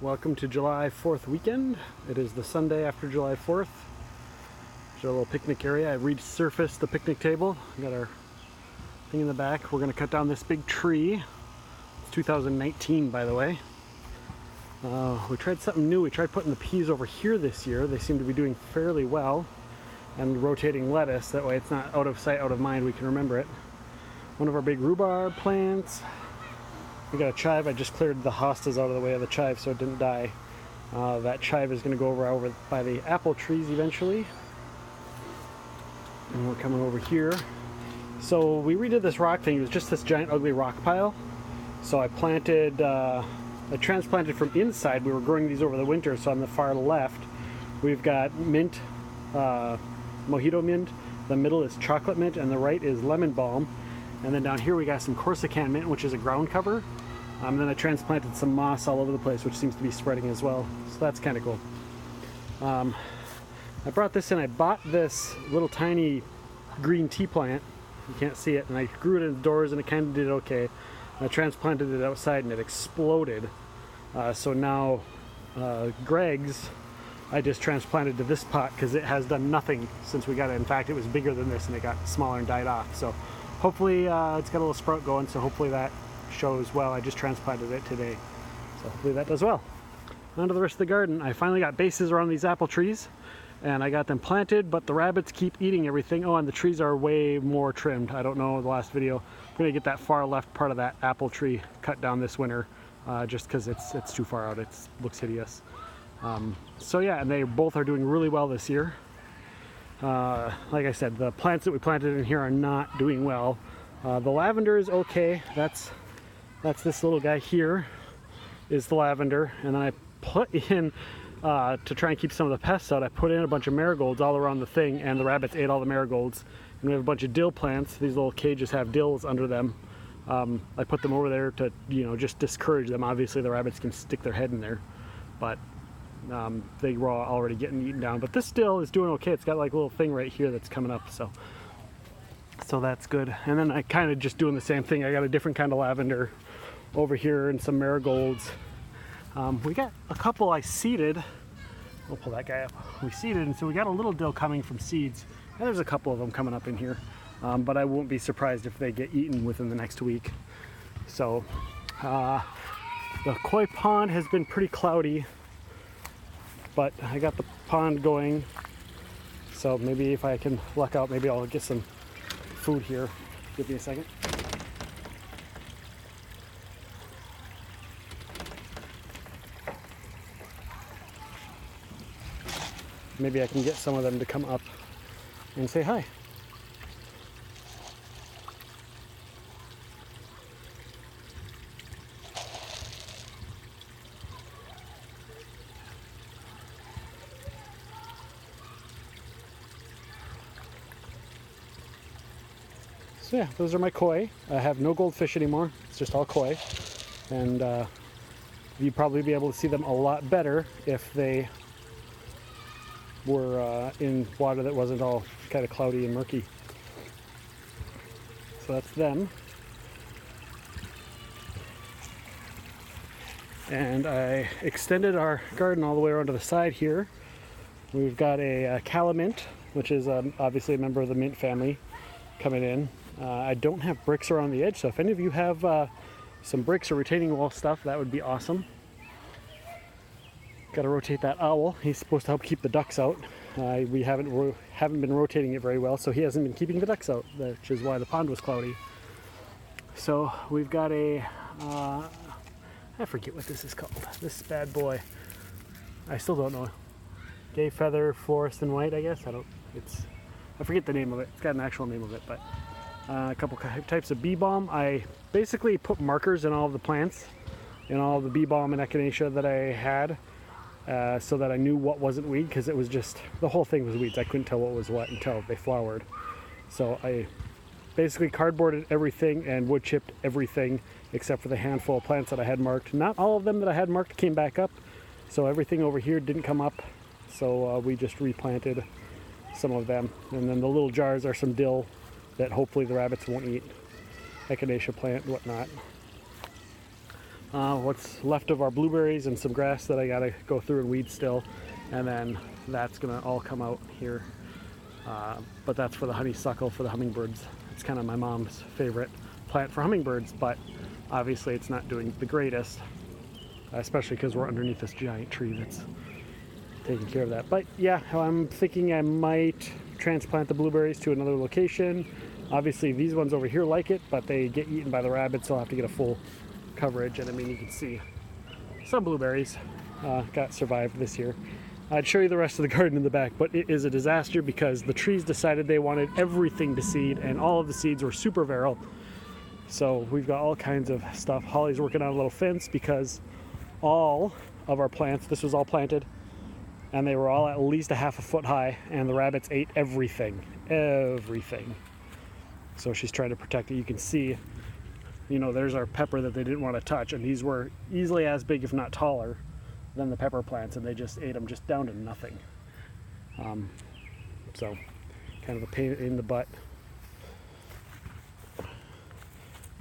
Welcome to July 4th weekend. It is the Sunday after July 4th. There's a little picnic area. I resurfaced the picnic table. We got our thing in the back. We're going to cut down this big tree. It's 2019, by the way. We tried something new. We tried putting the peas over here this year. They seem to be doing fairly well. And rotating lettuce. That way it's not out of sight, out of mind. We can remember it. One of our big rhubarb plants. We got a chive. I just cleared the hostas out of the way of the chive so it didn't die. That chive is going to go over by the apple trees eventually. And we're coming over here. So we redid this rock thing. It was just this giant ugly rock pile. So I transplanted from inside. We were growing these over the winter. So on the far left, we've got mint, mojito mint. The middle is chocolate mint, and the right is lemon balm. And then down here we got some Corsican mint, which is a ground cover. And then I transplanted some moss all over the place, which seems to be spreading as well. So that's kind of cool. I brought this in. I bought this little tiny green tea plant. You can't see it. And I grew it indoors and it kind of did okay. And I transplanted it outside and it exploded. So now Greg's, I just transplanted to this pot because it has done nothing since we got it. In fact, it was bigger than this and it got smaller and died off. So hopefully it's got a little sprout going, so hopefully that shows well. I just transplanted it today, so hopefully that does well. On to the rest of the garden. I finally got bases around these apple trees, and I got them planted, but the rabbits keep eating everything. Oh, and the trees are way more trimmed. I don't know the last video. I'm gonna get that far left part of that apple tree cut down this winter, just because it's too far out. It looks hideous. So yeah, and they both are doing really well this year. Like I said, the plants that we planted in here are not doing well. The lavender is okay. That's this little guy here is the lavender. And then I put in, to try and keep some of the pests out, I put in a bunch of marigolds all around the thing, and the rabbits ate all the marigolds. And we have a bunch of dill plants. These little cages have dills under them. I put them over there to, just discourage them. Obviously the rabbits can stick their head in there, but they were already getting eaten down. But this still is doing okay. It's got like a little thing right here that's coming up, so that's good. And then I kind of just doing the same thing. I got a different kind of lavender over here and some marigolds. We got a couple I seeded. We'll pull that guy up. We seeded, and so we got a little dill coming from seeds, and there's a couple of them coming up in here. But I won't be surprised if they get eaten within the next week. So the koi pond has been pretty cloudy, but I got the pond going, so maybe if I can luck out, maybe I'll get some food here. Give me a second. Maybe I can get some of them to come up and say hi. So yeah, those are my koi. I have no goldfish anymore. It's just all koi. And you'd probably be able to see them a lot better if they were in water that wasn't all kind of cloudy and murky. So that's them. And I extended our garden all the way around to the side here. We've got a calamint, which is obviously a member of the mint family, coming in. I don't have bricks around the edge, so if any of you have some bricks or retaining wall stuff, that would be awesome. Got to rotate that owl. He's supposed to help keep the ducks out. We haven't been rotating it very well, so he hasn't been keeping the ducks out, which is why the pond was cloudy. So we've got a, I forget what this is called. This bad boy. I still don't know. Gay feather, forest and white, I guess. I forget the name of it. It's got an actual name of it, but a couple types of bee balm. I basically put markers in all of the plants, in all of the bee balm and echinacea that I had, so that I knew what wasn't weed, because it was just, the whole thing was weeds. I couldn't tell what was what until they flowered. So I basically cardboarded everything and wood chipped everything except for the handful of plants that I had marked. Not all of them that I had marked came back up, so everything over here didn't come up. So we just replanted some of them. And then the little jars are some dill that hopefully the rabbits won't eat. Echinacea plant and whatnot. what's left of our blueberries and some grass that I gotta go through and weed still, and then that's gonna all come out here. But that's for the honeysuckle for the hummingbirds. It's kind of my mom's favorite plant for hummingbirds, but obviously it's not doing the greatest, especially because we're underneath this giant tree that's taking care of that. But yeah, I'm thinking I might transplant the blueberries to another location. Obviously these ones over here like it, but they get eaten by the rabbits, so I'll have to get a full coverage. And I mean, you can see some blueberries got survived this year. I'd show you the rest of the garden in the back, but it is a disaster because the trees decided they wanted everything to seed, and all of the seeds were super virile. So we've got all kinds of stuff. Holly's working on a little fence because all of our plants, this was all planted, and they were all at least a half a foot high, and the rabbits ate everything. So she's trying to protect it. You can see, you know, there's our pepper that they didn't want to touch, and these were easily as big, if not taller, than the pepper plants, and they just ate them just down to nothing. So kind of a pain in the butt.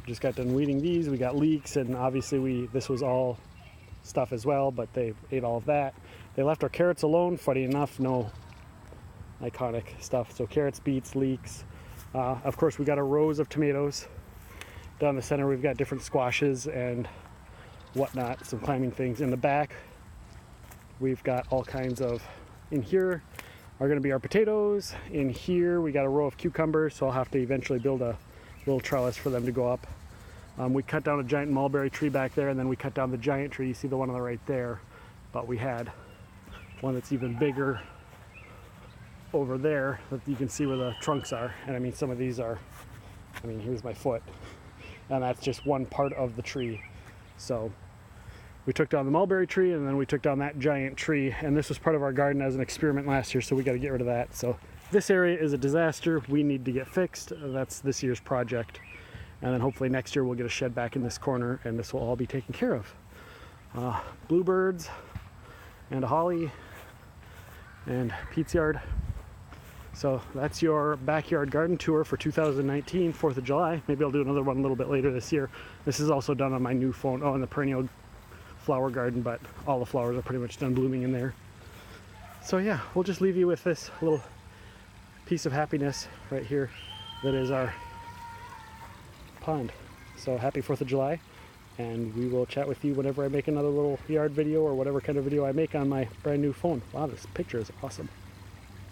Just got done weeding these. We got leeks, and obviously this was all stuff as well, but they ate all of that. They left our carrots alone. Funny enough, no iconic stuff. So carrots, beets, leeks. Of course, we got our rows of tomatoes. Down the center, we've got different squashes and whatnot, some climbing things. In the back, we've got all kinds of, in here are going to be our potatoes. In here, we got a row of cucumbers, so I'll have to eventually build a little trellis for them to go up. We cut down a giant mulberry tree back there, and then we cut down the giant tree. You see the one on the right there, but we had one that's even bigger over there that you can see where the trunks are. And I mean, some of these are, I mean, here's my foot, and that's just one part of the tree. So we took down the mulberry tree, and then we took down that giant tree, and this was part of our garden as an experiment last year, so we got to get rid of that. So this area is a disaster. We need to get fixed. That's this year's project, and then hopefully next year we'll get a shed back in this corner, and this will all be taken care of. Bluebirds and a holly and Pete's yard. So that's your backyard garden tour for 2019, 4th of July. Maybe I'll do another one a little bit later this year. This is also done on my new phone. Oh, and the perennial flower garden, but all the flowers are pretty much done blooming in there. So yeah, we'll just leave you with this little piece of happiness right here that is our pond. So happy 4th of July, and we will chat with you whenever I make another little yard video or whatever kind of video I make on my brand new phone. Wow, this picture is awesome.